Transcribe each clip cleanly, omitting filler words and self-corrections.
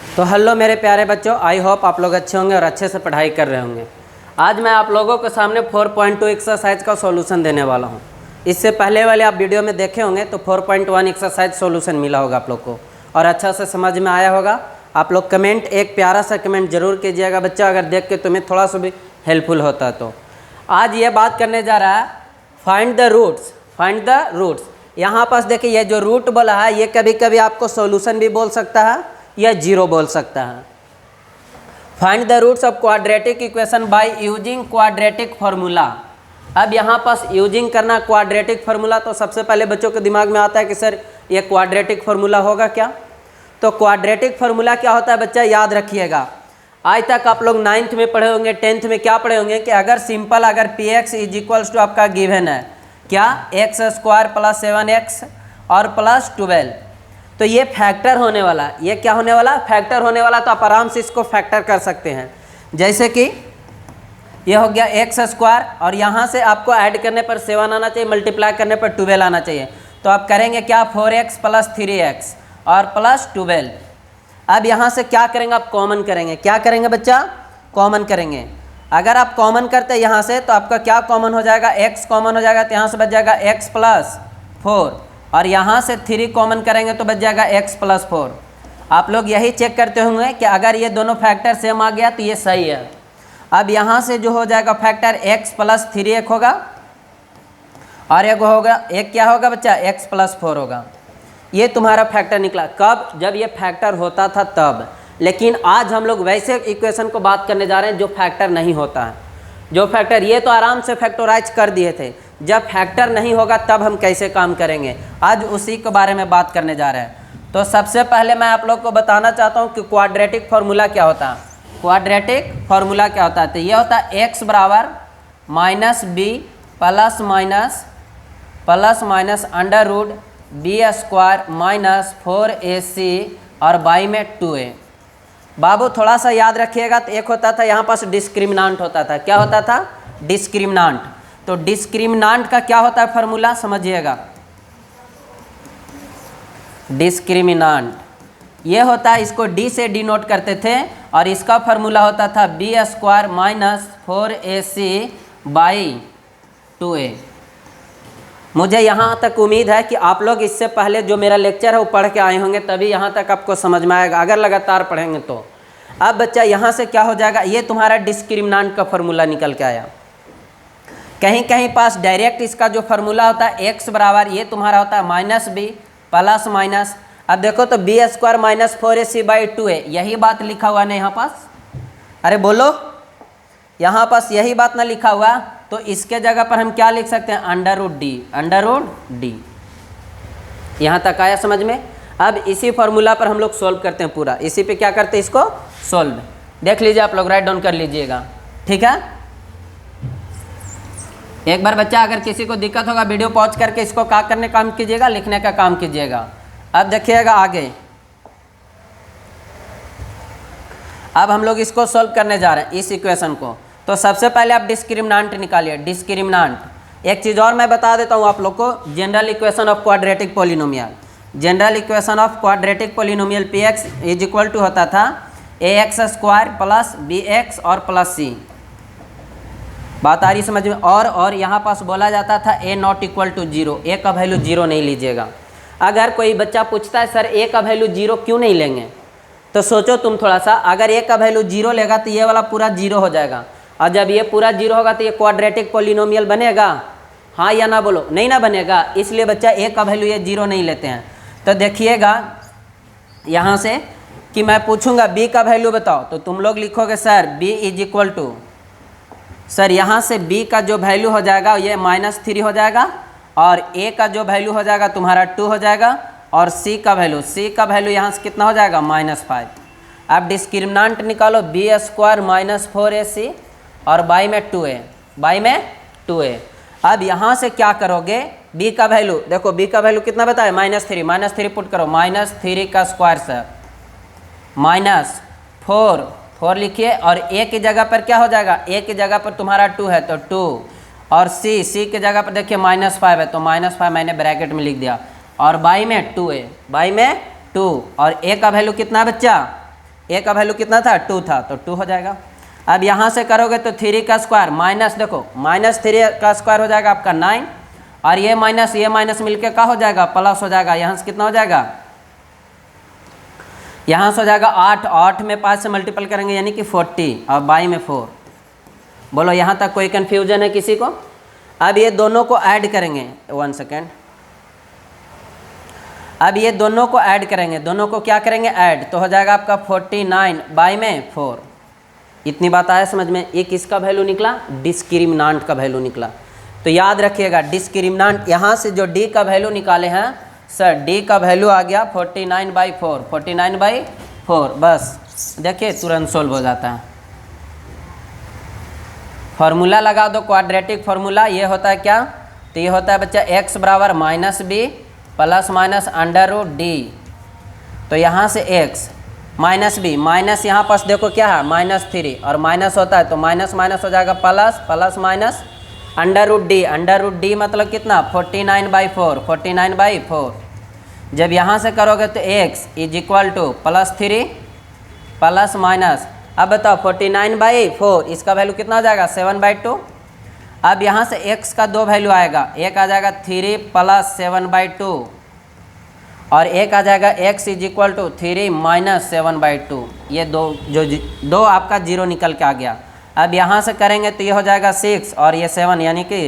तो हेलो मेरे प्यारे बच्चों, आई होप आप लोग अच्छे होंगे और अच्छे से पढ़ाई कर रहे होंगे। आज मैं आप लोगों के सामने 4.2 एक्सरसाइज का सॉल्यूशन देने वाला हूं। इससे पहले वाले आप वीडियो में देखे होंगे तो 4.1 एक्सरसाइज सॉल्यूशन मिला होगा आप लोग को और अच्छा से समझ में आया होगा। आप लोग कमेंट, एक प्यारा सा कमेंट जरूर कीजिएगा बच्चा, अगर देख के तुम्हें थोड़ा सा भी हेल्पफुल होता तो। आज ये बात करने जा रहा है find the roots. Find the roots, यहाँ पास देखिए ये जो रूट बोला है ये कभी कभी आपको सॉल्यूशन भी बोल सकता है या जीरो बोल सकता है। Find the roots of quadratic equation by using quadratic formula. अब यहाँ पास यूजिंग करना क्वाड्रेटिक फार्मूला, तो सबसे पहले बच्चों के दिमाग में आता है कि सर ये क्वाड्रेटिक फार्मूला होगा क्या। तो क्वाड्रेटिक फार्मूला क्या होता है बच्चा, याद रखिएगा। आज तक आप लोग 9th में पढ़े होंगे, 10th में क्या पढ़े होंगे कि अगर सिंपल, अगर p x is equals to आपका गिवन है क्या, एक्स स्क्वायर प्लस 7x और प्लस 12, तो ये फैक्टर होने वाला, ये क्या होने वाला, फैक्टर होने वाला। तो आप आराम से इसको फैक्टर कर सकते हैं। जैसे कि ये हो गया एक्स स्क्वायर और यहाँ से आपको ऐड करने पर 7 आना चाहिए, मल्टीप्लाई करने पर 12 आना चाहिए। तो आप करेंगे क्या, 4x प्लस 3x और प्लस 12। अब यहाँ से क्या करेंगे, आप कॉमन करेंगे। क्या करेंगे बच्चा, कॉमन करेंगे। अगर आप कॉमन करते हैं यहाँ से तो आपका क्या कॉमन हो जाएगा, x कॉमन हो जाएगा, तो यहाँ से बच जाएगा x प्लस 4 और यहाँ से 3 कॉमन करेंगे तो बच जाएगा x प्लस 4। आप लोग यही चेक करते होंगे कि अगर ये दोनों फैक्टर सेम आ गया तो ये सही है। अब यहाँ से जो हो जाएगा फैक्टर x प्लस 3 एक होगा और एक होगा, एक क्या होगा बच्चा, x प्लस 4 होगा। ये तुम्हारा फैक्टर निकला। कब, जब ये फैक्टर होता था तब। लेकिन आज हम लोग वैसे इक्वेशन को बात करने जा रहे हैं जो फैक्टर नहीं होता है। जो फैक्टर, ये तो आराम से फैक्टराइज कर दिए थे, जब फैक्टर नहीं होगा तब हम कैसे काम करेंगे, आज उसी के बारे में बात करने जा रहे हैं। तो सबसे पहले मैं आप लोग को बताना चाहता हूँ कि क्वाड्रेटिक फार्मूला क्या होता है। क्वाड्रेटिक फार्मूला क्या होता है, तो ये होता है x बराबर minus b plus minus under root b square minus 4ac और बाई में 2a। बाबू थोड़ा सा याद रखिएगा, तो एक होता था यहाँ पास डिस्क्रिमिनांट होता था। क्या होता था, डिस्क्रिमिनांट। तो डिस्क्रिमिनांट का क्या होता है फार्मूला, समझिएगा। डिस्क्रिमिनांट ये होता है, इसको d से डिनोट करते थे और इसका फार्मूला होता था B square minus 4ac by 2a। मुझे यहाँ तक उम्मीद है कि आप लोग इससे पहले जो मेरा लेक्चर है वो पढ़ के आए होंगे, तभी यहाँ तक आपको समझ में आएगा, अगर लगातार पढ़ेंगे तो। अब बच्चा यहाँ से क्या हो जाएगा, ये तुम्हारा डिस्क्रिमिनांट का फार्मूला निकल के आया। कहीं कहीं पास डायरेक्ट इसका जो फार्मूला होता है x बराबर, ये तुम्हारा होता है माइनस बी प्लस माइनस, अब देखो तो b square minus 4ac by 2a, यही बात लिखा हुआ ना यहाँ पास। अरे बोलो, यहाँ पास यही बात ना लिखा हुआ, तो इसके जगह पर हम क्या लिख सकते हैं, अंडर रूट डी। यहाँ तक आया समझ में। अब इसी फार्मूला पर हम लोग सॉल्व करते हैं पूरा, इसी पे क्या करते हैं, इसको सॉल्व। देख लीजिए आप लोग, राइट डाउन कर लीजिएगा, ठीक है। एक बार बच्चा अगर किसी को दिक्कत होगा वीडियो पॉज करके इसको क्या करने काम कीजिएगा, लिखने का काम कीजिएगा। अब देखिएगा आगे, अब हम लोग इसको सॉल्व करने जा रहे हैं इस इक्वेशन को। तो सबसे पहले आप डिस्क्रिमिनांट निकालिए। डिस्क्रिमिनांट, एक चीज़ और मैं बता देता हूँ आप लोग को, general equation of quadratic polynomial. General equation of quadratic polynomial p x is equal to होता था ax स्क्वायर प्लस bx और प्लस c। बात आ रही समझ में। और यहाँ पास बोला जाता था a not equal to 0, a का वैल्यू 0 नहीं लीजिएगा। अगर कोई बच्चा पूछता है सर a का वैल्यू 0 क्यों नहीं लेंगे, तो सोचो तुम थोड़ा सा, अगर a का वैल्यू 0 लेगा तो ये वाला पूरा 0 हो जाएगा, और जब ये पूरा 0 होगा तो ये क्वाड्रेटिक पॉलिनोमियल बनेगा, हाँ या ना बोलो, नहीं ना बनेगा। इसलिए बच्चा a का वैल्यू ये 0 नहीं लेते हैं। तो देखिएगा यहाँ से कि मैं पूछूंगा b का वैल्यू बताओ, तो तुम लोग लिखोगे sir b is equal to, sir यहाँ से b का जो वैल्यू हो जाएगा ये -3 हो जाएगा, और a का जो वैल्यू हो जाएगा तुम्हारा 2 हो जाएगा, और c का वैल्यू यहाँ से कितना हो जाएगा, -5। अब डिस्क्रिमिनांट निकालो, बी स्क्वायर माइनस 4ac और बाई में 2a। अब यहाँ से क्या करोगे, b का वैल्यू देखो, b का वैल्यू कितना बताया, -3 पुट करो, -3 का स्क्वायर सर -4 लिखिए, और a की जगह पर क्या हो जाएगा, a की जगह पर तुम्हारा 2 है तो 2, और c की जगह पर देखिए -5 है तो -5 मैंने ब्रैकेट में लिख दिया, और बाई में 2a, 2, और a का वैल्यू कितना बच्चा, ए का वैल्यू कितना था 2 था, तो 2 हो जाएगा। अब यहाँ से करोगे तो 3 का स्क्वायर माइनस, देखो -3 का स्क्वायर हो जाएगा आपका 9, और ये माइनस मिलके क्या हो जाएगा, प्लस हो जाएगा। यहाँ से कितना हो जाएगा, यहाँ से हो जाएगा 8, 8 में 5 से मल्टीपल करेंगे यानी कि 40, और बाई में 4। बोलो यहाँ तक कोई कन्फ्यूजन है किसी को? अब ये दोनों को ऐड करेंगे, 1 सेकेंड। अब ये दोनों को ऐड करेंगे, दोनों को क्या करेंगे, ऐड, तो हो जाएगा आपका 49 बाई में 4। इतनी बात आया समझ में? ये किसका वैल्यू निकला, डिस्क्रिमिनांट का वैल्यू निकला। तो याद रखिएगा डिस्क्रिमिनांट, यहाँ से जो डी का वैल्यू निकाले हैं सर, डी का वैल्यू आ गया 49/4, 49/4। बस देखिए तुरंत सोल्व हो जाता है। फॉर्मूला लगा दो, क्वाड्रेटिक फार्मूला। ये होता है क्या, तो ये होता है बच्चा x बराबर -b प्लस माइनस √d। तो यहाँ से x -b माइनस, यहाँ पास देखो क्या है -3, और माइनस होता है तो माइनस माइनस हो जाएगा plus, plus minus √d। √d मतलब कितना, 49/4, 49/4। जब यहाँ से करोगे तो x = +3 प्लस माइनस, अब बताओ 49/4 इसका वैल्यू कितना हो जाएगा, 7/2। अब यहाँ से x का 2 वैल्यू आएगा, एक आ जाएगा 3 + 7/2, और एक आ जाएगा x = 3 - 7/2। ये दो आपका 0 निकल के आ गया। अब यहाँ से करेंगे तो ये हो जाएगा 6 और ये 7 यानी कि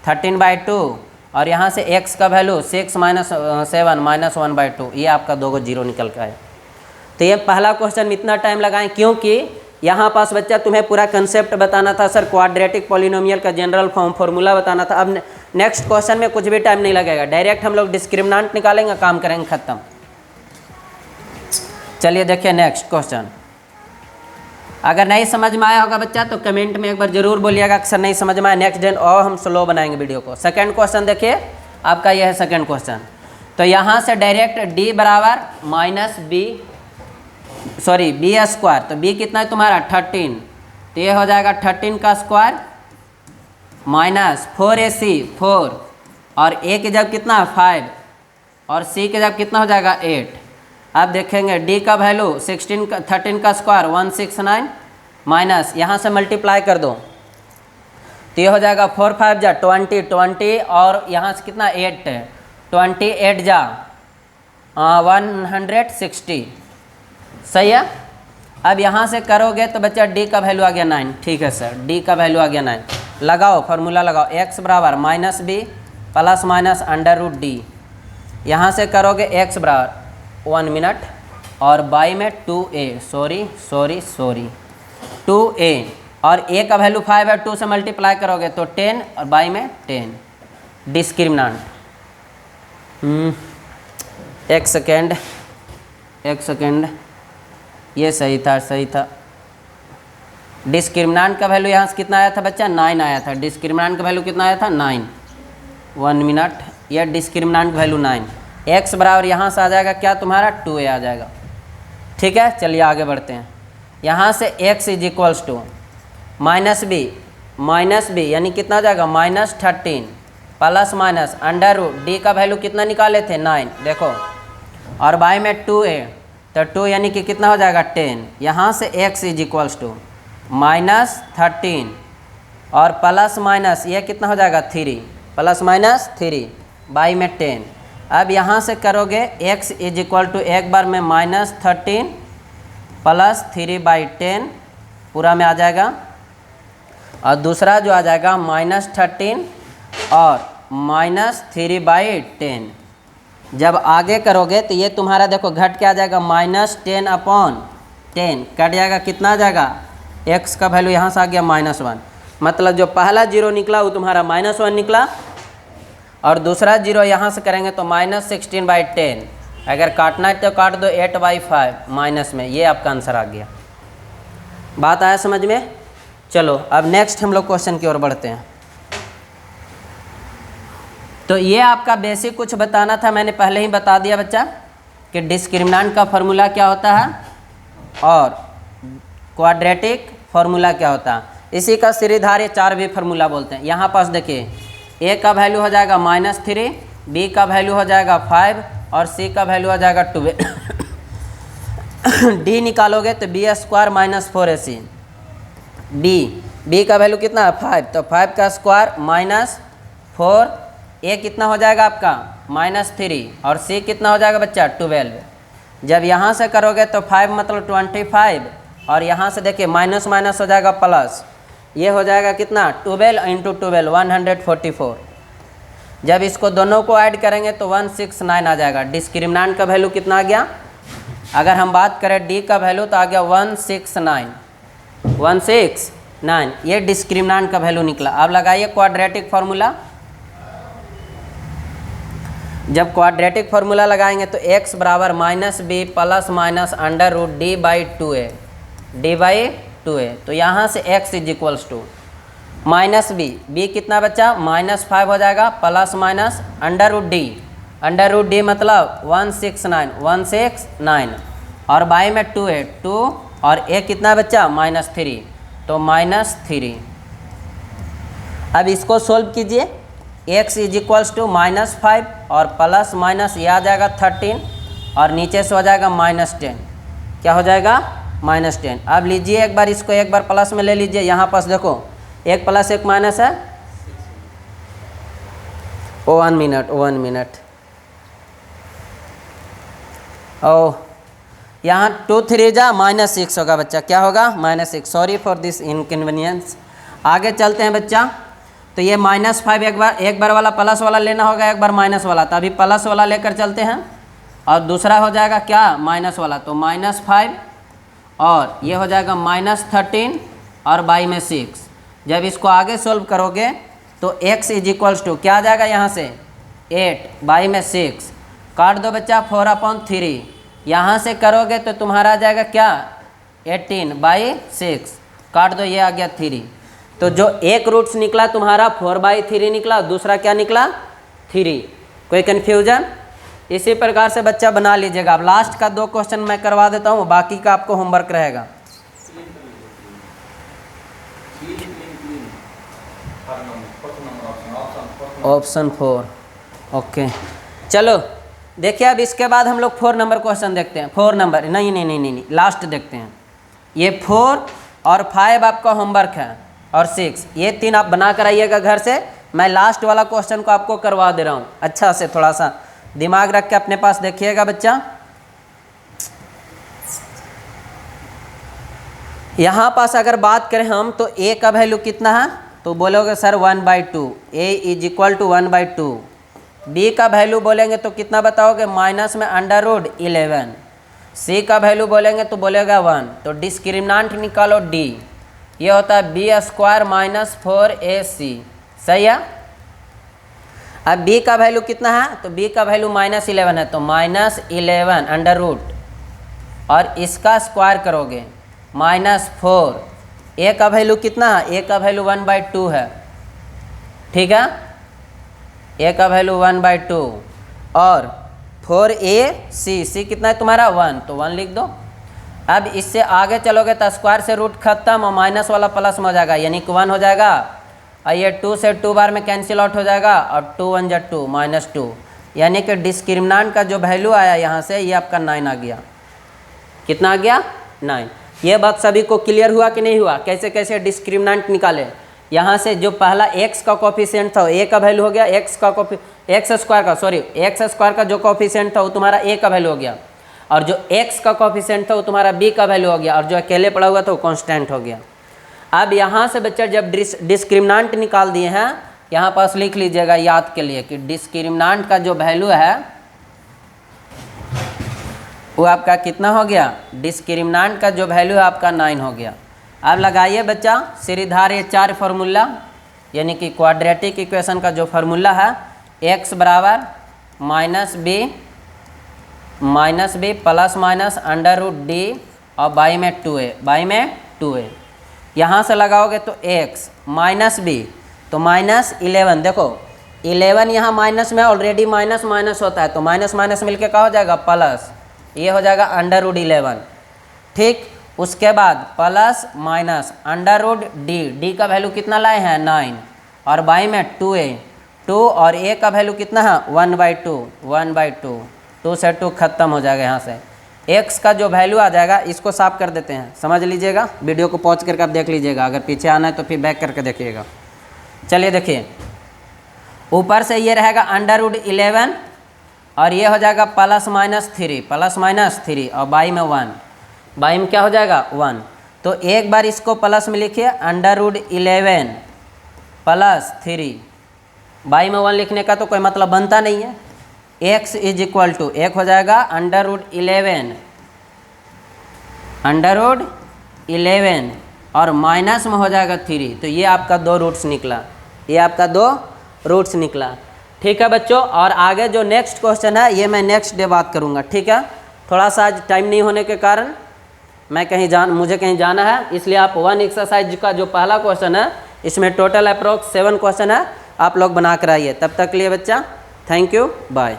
13/2, और यहाँ से x का वैल्यू 6 - 7 - 1/2। ये आपका 2 0 निकल के आया। तो ये पहला क्वेश्चन में इतना टाइम लगाएं क्योंकि यहाँ पास बच्चा तुम्हें पूरा कंसेप्ट बताना था सर, क्वाड्रेटिक पॉलिनोमियल का जनरल फॉर्मूला बताना था। अब नेक्स्ट क्वेश्चन में कुछ भी टाइम नहीं लगेगा, डायरेक्ट हम लोग डिस्क्रिमिनेंट निकालेंगे, काम करेंगे, खत्म। चलिए देखिए नेक्स्ट क्वेश्चन। अगर नहीं समझ में आया होगा बच्चा तो कमेंट में एक बार जरूर बोलिएगा अक्सर नहीं समझ में आया, नेक्स्ट दिन और हम स्लो बनाएंगे वीडियो को। सेकंड क्वेश्चन देखिए आपका, यह है सेकंड क्वेश्चन। तो यहाँ से डायरेक्ट d बराबर b², तो b कितना है तुम्हारा 13, तो ये हो जाएगा 13 का स्क्वायर माइनस 4ac 4, और a की जब कितना 5, और c की जब कितना हो जाएगा 8। अब देखेंगे d का वैल्यू 13 का स्क्वायर 169 माइनस, यहाँ से मल्टीप्लाई कर दो तो ये हो जाएगा 4 5 जा 20, और यहाँ से कितना 8 है, 28 जा 160, सही है। अब यहाँ से करोगे तो बच्चा d का वैल्यू आ गया 9, ठीक है सर, d का वैल्यू आ गया 9। लगाओ फार्मूला लगाओ, x बराबर -b प्लस माइनस √d। यहाँ से करोगे x बराबर 1 मिनट और बाई में 2a, सॉरी 2a, और a का वैल्यू 5 है, 2 से मल्टीप्लाई करोगे तो 10 और बाई में 10। डिस्क्रिमिनेंट, एक सेकेंड, ये सही था। डिस्क्रिमिनेंट का वैल्यू यहाँ से कितना आया था बच्चा, 9 आया था। डिस्क्रिमिनेंट का वैल्यू कितना आया था 9, 1 मिनट, यह डिस्क्रिमिनेंट वैल्यू 9। x बराबर यहाँ से आ जाएगा क्या तुम्हारा 2a आ जाएगा, ठीक है। चलिए आगे बढ़ते हैं। यहाँ से x = -b यानी कितना हो जाएगा -13 प्लस माइनस √d का वैल्यू कितना निकाले थे 9, देखो, और बाई में 2a, तो 2 यानी कि कितना हो जाएगा 10। यहाँ से x = -13 और प्लस माइनस ये कितना हो जाएगा 3, प्लस माइनस 3 बाई में 10। अब यहाँ से करोगे x = एक बार में -13 प्लस 3/10 पूरा में आ जाएगा, और दूसरा जो आ जाएगा -13 और -3/10। जब आगे करोगे तो ये तुम्हारा देखो घट के आ जाएगा -10/10, कट जाएगा, कितना आ जाएगा, x का वैल्यू यहाँ से आ गया -1। मतलब जो पहला 0 निकला वो तुम्हारा -1 निकला, और दूसरा 0 यहाँ से करेंगे तो -16/10। अगर काटना है तो काट दो 8/5 माइनस में, ये आपका आंसर आ गया। बात आया समझ में? चलो अब नेक्स्ट हम लोग क्वेश्चन की ओर बढ़ते हैं। तो ये आपका बेसिक कुछ बताना था, मैंने पहले ही बता दिया बच्चा कि डिस्क्रिमिनेंट का फार्मूला क्या होता है और क्वाड्रेटिक फार्मूला क्या होता है। इसी का श्रीधार्य 4b फार्मूला बोलते हैं। यहाँ पास देखिए a का वैल्यू हो जाएगा -3, b का वैल्यू हो जाएगा 5 और c का वैल्यू हो जाएगा 12। डी निकालोगे तो b square minus 4ac। B का वैल्यू कितना है 5, तो 5 का स्क्वायर माइनस 4, ए कितना हो जाएगा आपका -3 और सी कितना हो जाएगा बच्चा 12। जब यहाँ से करोगे तो 5 मतलब 25 और यहाँ से देखिए माइनस माइनस हो जाएगा प्लस, ये हो जाएगा कितना 12 × 12 144। जब इसको दोनों को ऐड करेंगे तो 169 आ जाएगा। डिस्क्रिमिनेंट का वैल्यू कितना आ गया, अगर हम बात करें डी का वैल्यू तो आ गया 169, ये डिस्क्रिमिनेंट का वैल्यू निकला। अब लगाइए क्वाड्रेटिक फार्मूला। जब क्वाड्रेटिक फार्मूला लगाएंगे तो x बराबर -b plus minus √d/2a, d/2a। तो यहाँ से x = -b कितना बच्चा -5 हो जाएगा प्लस माइनस √d मतलब 169 और बाई में 2 है 2 और a कितना बच्चा -3 तो -3। अब इसको सोल्व कीजिए, x = -5 और प्लस माइनस ये आ जाएगा 13 और नीचे से हो जाएगा -10, क्या हो जाएगा -10। अब लीजिए एक बार इसको एक बार प्लस में ले लीजिए, यहाँ पास देखो एक प्लस एक माइनस है। 1 मिनट ओ यहाँ 2 3 जा -6 होगा बच्चा, क्या होगा -6। Sorry for this inconvenience. आगे चलते हैं बच्चा, तो ये -5 एक बार वाला प्लस वाला लेना होगा, एक बार माइनस वाला, तो अभी प्लस वाला लेकर चलते हैं और दूसरा हो जाएगा क्या माइनस वाला, तो -5 और ये हो जाएगा -13 और बाई में 6। जब इसको आगे सोल्व करोगे तो x = क्या आ जाएगा यहाँ से 8 बाई में 6, काट दो बच्चा 4/3। यहाँ से करोगे तो तुम्हारा आ जाएगा क्या 18/6, काट दो ये आ गया 3। तो जो एक रूट्स निकला तुम्हारा 4/3 निकला, दूसरा क्या निकला 3। कोई कन्फ्यूजन? इसी प्रकार से बच्चा बना लीजिएगा। अब लास्ट का 2 क्वेश्चन मैं करवा देता हूँ, बाकी का आपको होमवर्क रहेगा। ऑप्शन 4 ओके, चलो देखिए अब इसके बाद हम लोग 4 नंबर क्वेश्चन देखते हैं। 4 नंबर नहीं, लास्ट देखते हैं। ये 4 और 5 आपका होमवर्क है और 6, ये 3 आप बना कर आइएगा घर से। मैं लास्ट वाला क्वेश्चन को आपको करवा दे रहा हूँ, अच्छा से थोड़ा सा दिमाग रख के अपने पास देखिएगा बच्चा। यहाँ पास अगर बात करें हम तो a का वैल्यू कितना है, तो बोलोगे सर 1/2, a = 1/2। b का वैल्यू बोलेंगे तो कितना बताओगे माइनस में √11। c का वैल्यू बोलेंगे तो बोलेगा 1। तो डिस्क्रिमिनेंट निकालो d, ये होता है b² - 4ac, सही है। अब b का वैल्यू कितना है, तो b का वैल्यू -11 है, तो -11 और इसका स्क्वायर करोगे -4। a का वैल्यू कितना है, a का वैल्यू 1/2 है, ठीक है, a का वैल्यू 1/2 और 4ac कितना है तुम्हारा 1, तो 1 लिख दो। अब इससे आगे चलोगे तो स्क्वायर से रूट खत्म और माइनस वाला प्लस में हो जाएगा, यानी कि 1 हो जाएगा और ये 2 से 2 बार में कैंसिल आउट हो जाएगा और 2 1 जा 2 -2, यानी कि डिस्क्रिमिनेंट का जो वैल्यू आया यहाँ से ये आपका 9 आ गया। कितना आ गया 9। ये बात सभी को क्लियर हुआ कि नहीं हुआ, कैसे कैसे डिस्क्रिमिनेंट निकाले। यहाँ से जो पहला x का कोफिशिएंट था a का वैल्यू हो गया, x स्क्वायर का जो कोफिशिएंट था वो तुम्हारा a का वैल्यू हो गया, और जो x का कोफिशिएंट था वो तुम्हारा b का वैल्यू हो गया, और जो अकेले पड़ा हुआ था वो कांस्टेंट हो गया। अब यहाँ से बच्चा जब डिस्क्रिमिनेंट निकाल दिए हैं, यहाँ पास लिख लीजिएगा याद के लिए कि डिस्क्रिमिनेंट का जो वैल्यू है वो आपका कितना हो गया, डिस्क्रिमिनेंट का जो वैल्यू है आपका 9 हो गया। अब लगाइए बच्चा श्रीधार 4 फार्मूला, यानी कि क्वाड्रेटिक इक्वेशन का जो फार्मूला है x बराबर -b प्लस माइनस √d और बाई में 2a, यहाँ से लगाओगे तो x -b तो -11। देखो 11 यहाँ माइनस में ऑलरेडी माइनस होता है, तो माइनस मिलके क्या हो जाएगा प्लस, ये हो जाएगा √11, ठीक। उसके बाद प्लस माइनस √d का वैल्यू कितना लाए हैं 9 और बाई में 2 और a का वैल्यू कितना है 1/2, 2 से 2 खत्म हो जाएगा यहाँ से, एक्स का जो वैल्यू आ जाएगा इसको साफ कर देते हैं, समझ लीजिएगा। वीडियो को पॉज करके आप देख लीजिएगा, अगर पीछे आना है तो फिर बैक करके देखिएगा। चलिए देखिए, ऊपर से ये रहेगा √11 और ये हो जाएगा +-3 और बाई में 1, बाई में क्या हो जाएगा 1। तो एक बार इसको प्लस में लिखिए √11 +3, बाई में 1 लिखने का तो कोई मतलब बनता नहीं है। x इज इक्वल टू एक हो जाएगा √11 और माइनस में हो जाएगा 3। तो ये आपका 2 रूट्स निकला, ये आपका 2 रूट्स निकला। ठीक है बच्चों, और आगे जो नेक्स्ट क्वेश्चन है ये मैं नेक्स्ट डे बात करूँगा। ठीक है, थोड़ा सा आज टाइम नहीं होने के कारण मुझे कहीं जाना है, इसलिए आप 1 एक्सरसाइज का जो पहला क्वेश्चन है इसमें टोटल अप्रोक्स 7 क्वेश्चन है, आप लोग बना कर आइए। तब तक के लिए बच्चा, थैंक यू, बाय।